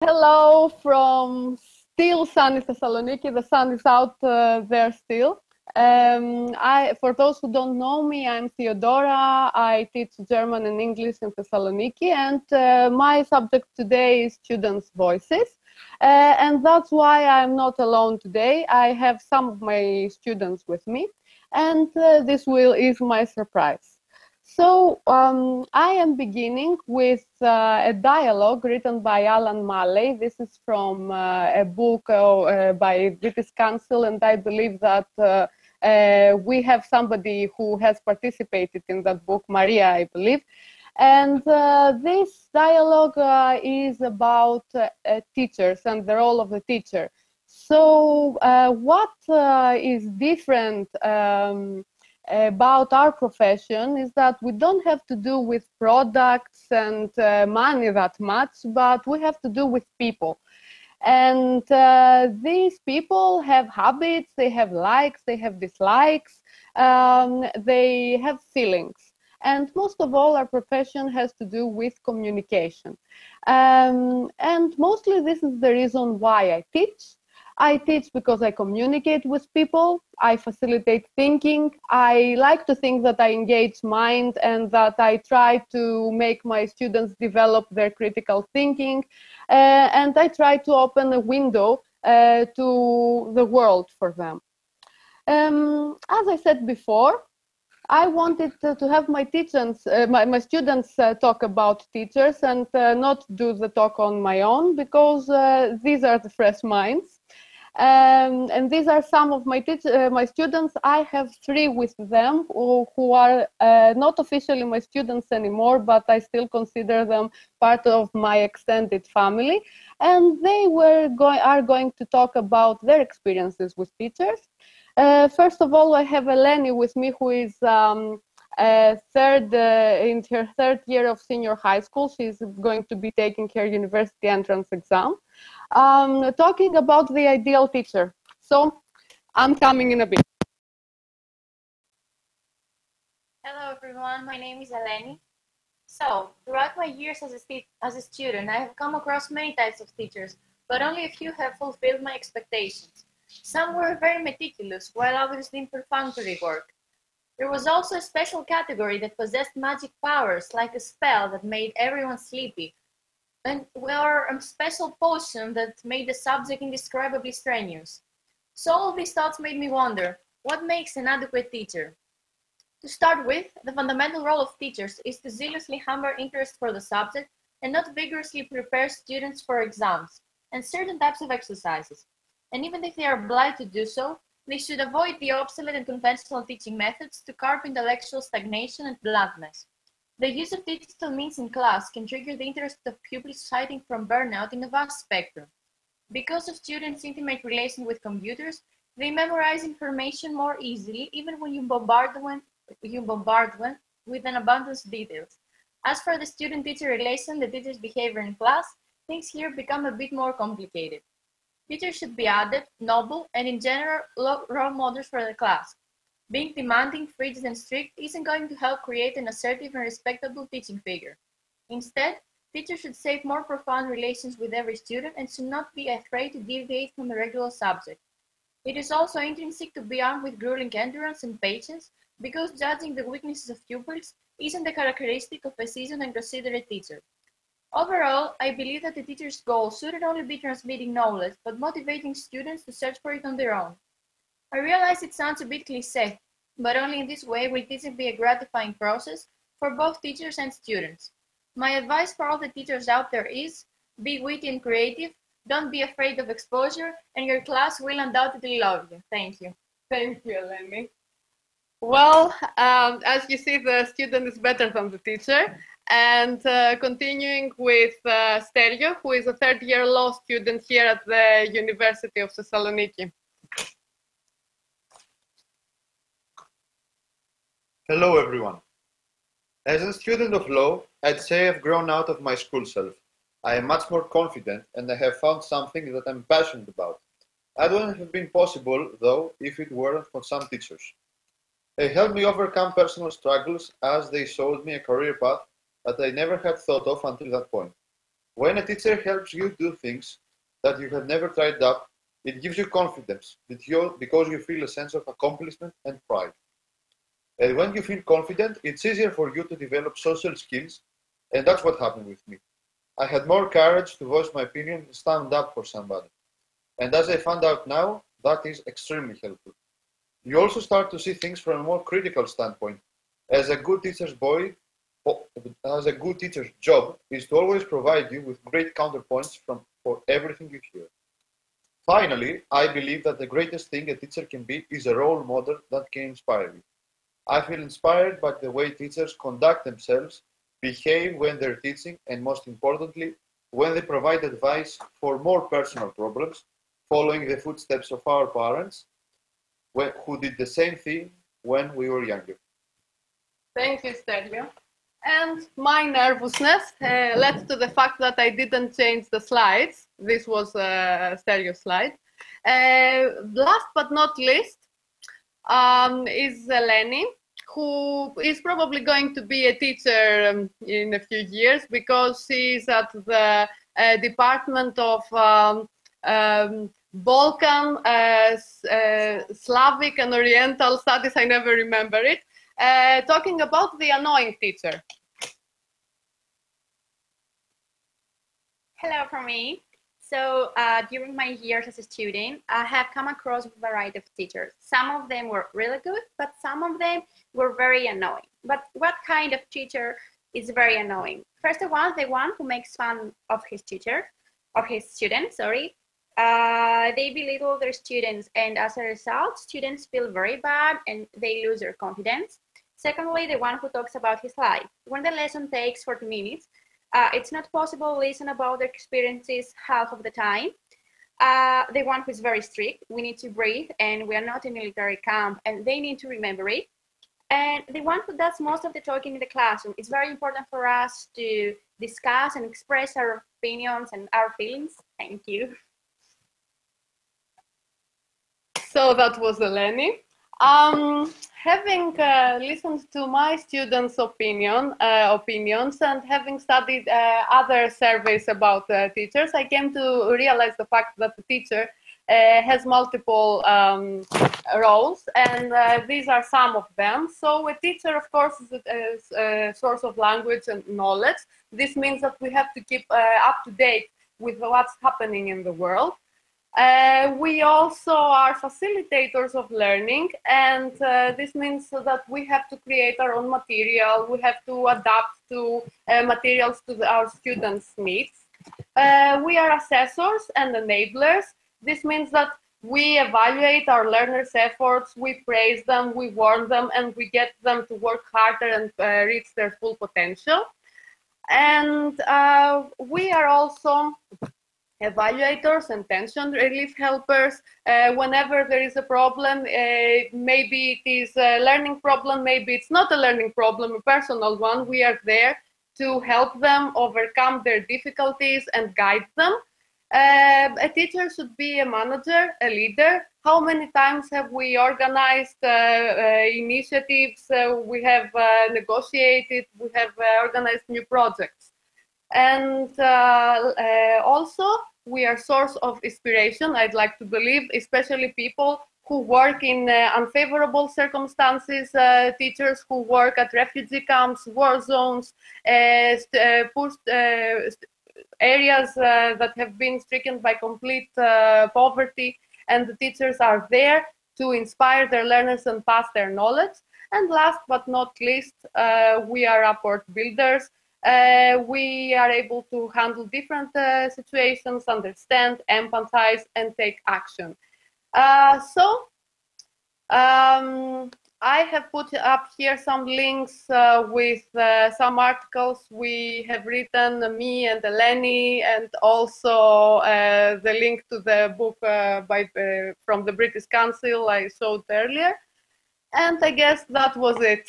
Hello from still sunny Thessaloniki. The sun is out there still. For those who don't know me, I'm Theodora. I teach German and English in Thessaloniki, and my subject today is students' voices. And that's why I'm not alone today. I have some of my students with me, and this is my surprise. So I am beginning with a dialogue written by Alan Malley. This is from a book by British Council, and I believe that we have somebody who has participated in that book, Maria, I believe. And this dialogue is about teachers and the role of the teacher. So what is different about our profession is that we don't have to do with products and money that much, but we have to do with people. And these people have habits, they have likes, they have dislikes, they have feelings. And most of all, our profession has to do with communication. And mostly this is the reason why I teach. I teach because I communicate with people, I facilitate thinking, I like to think that I engage mind and that I try to make my students develop their critical thinking, and I try to open a window to the world for them. As I said before, I wanted to have my teachers, my students talk about teachers and not do the talk on my own, because these are the fresh minds. And these are some of my students. I have 3 with them who are not officially my students anymore, but I still consider them part of my extended family. And they are going to talk about their experiences with teachers. First of all, I have Eleni with me, who is in her 3rd year of senior high school. She's going to be taking her university entrance exam, talking about the ideal teacher. So I'm coming in a bit. Hello everyone, my name is Eleni. So, throughout my years as a student, I have come across many types of teachers, but only a few have fulfilled my expectations. Some were very meticulous, while others did perfunctory work. There was also a special category that possessed magic powers, like a spell that made everyone sleepy, or a special potion that made the subject indescribably strenuous. So all these thoughts made me wonder, what makes an adequate teacher? To start with, the fundamental role of teachers is to zealously hammer interest for the subject and not vigorously prepare students for exams and certain types of exercises. And even if they are obliged to do so, they should avoid the obsolete and conventional teaching methods to curb intellectual stagnation and bluntness. The use of digital means in class can trigger the interest of pupils hiding from burnout in a vast spectrum. Because of students' intimate relation with computers, they memorize information more easily, even when you bombard them with an abundance of details. As for the student-teacher relation, the teacher's behavior in class, things here become a bit more complicated. Teachers should be adept, noble, and in general role models for the class. Being demanding, frigid, and strict isn't going to help create an assertive and respectable teaching figure. Instead, teachers should shape more profound relations with every student and should not be afraid to deviate from the regular subject. It is also intrinsic to be armed with grueling endurance and patience, because judging the weaknesses of pupils isn't a characteristic of a seasoned and considerate teacher. Overall, I believe that the teacher's goal shouldn't only be transmitting knowledge, but motivating students to search for it on their own. I realize it sounds a bit cliché, but only in this way will teaching be a gratifying process for both teachers and students. My advice for all the teachers out there is, be witty and creative, don't be afraid of exposure, and your class will undoubtedly love you. Thank you. Thank you, Eleni. Well, as you see, the student is better than the teacher. And continuing with Stereo, who is a 3rd-year law student here at the University of Thessaloniki. Hello, everyone. As a student of law, I'd say I've grown out of my school self. I am much more confident, and I have found something that I'm passionate about. That wouldn't have been possible, though, if it weren't for some teachers. They helped me overcome personal struggles as they showed me a career path that I never had thought of until that point. When a teacher helps you do things that you have never tried up, it gives you confidence because you feel a sense of accomplishment and pride. And when you feel confident, it's easier for you to develop social skills, and that's what happened with me. I had more courage to voice my opinion and stand up for somebody. And as I found out now, that is extremely helpful. You also start to see things from a more critical standpoint. As a good teacher's job is to always provide you with great counterpoints for everything you hear. Finally, I believe that the greatest thing a teacher can be is a role model that can inspire you. I feel inspired by the way teachers conduct themselves, behave when they're teaching, and most importantly, when they provide advice for more personal problems, following the footsteps of our parents, who did the same thing when we were younger. Thank you, Stereo. And my nervousness led to the fact that I didn't change the slides. This was a Stereo slide. Last but not least is Eleni, who is probably going to be a teacher in a few years because she's at the Department of Balkan, Slavic and Oriental Studies, I never remember it, talking about the annoying teacher. Hello from me. So during my years as a student, I have come across a variety of teachers. Some of them were really good, but some of them were very annoying. But what kind of teacher is very annoying? First of all, the one who makes fun of his students, sorry. They belittle their students, and as a result, students feel very bad and they lose their confidence. Secondly, the one who talks about his life. When the lesson takes 40 minutes, it's not possible to listen about their experiences half of the time. The one who is very strict, we need to breathe, and we are not in a military camp, and they need to remember it. And the one who does most of the talking in the classroom, it's very important for us to discuss and express our opinions and our feelings. Thank you. So that was Eleni. Having listened to my students' opinions and having studied other surveys about teachers, I came to realize the fact that the teacher has multiple roles, and these are some of them. So a teacher, of course, is a source of language and knowledge. This means that we have to keep up to date with what's happening in the world. We also are facilitators of learning, and this means that we have to create our own material. We have to adapt to materials to our students' needs. We are assessors and enablers. This means that we evaluate our learners' efforts, we praise them, we warn them, and we get them to work harder and reach their full potential. And we are also evaluators and tension relief helpers. Whenever there is a problem, maybe it is a learning problem, maybe it's not a learning problem, a personal one, we are there to help them overcome their difficulties and guide them. A teacher should be a manager, a leader. How many times have we organized initiatives, we have negotiated, we have organized new projects. And also, we are source of inspiration, I'd like to believe, especially people who work in unfavorable circumstances, teachers who work at refugee camps, war zones, areas that have been stricken by complete poverty, and the teachers are there to inspire their learners and pass their knowledge. And last but not least, we are rapport builders. We are able to handle different situations, understand, empathize, and take action. I have put up here some links with some articles we have written, me and Eleni, and also the link to the book from the British Council I showed earlier. And I guess that was it.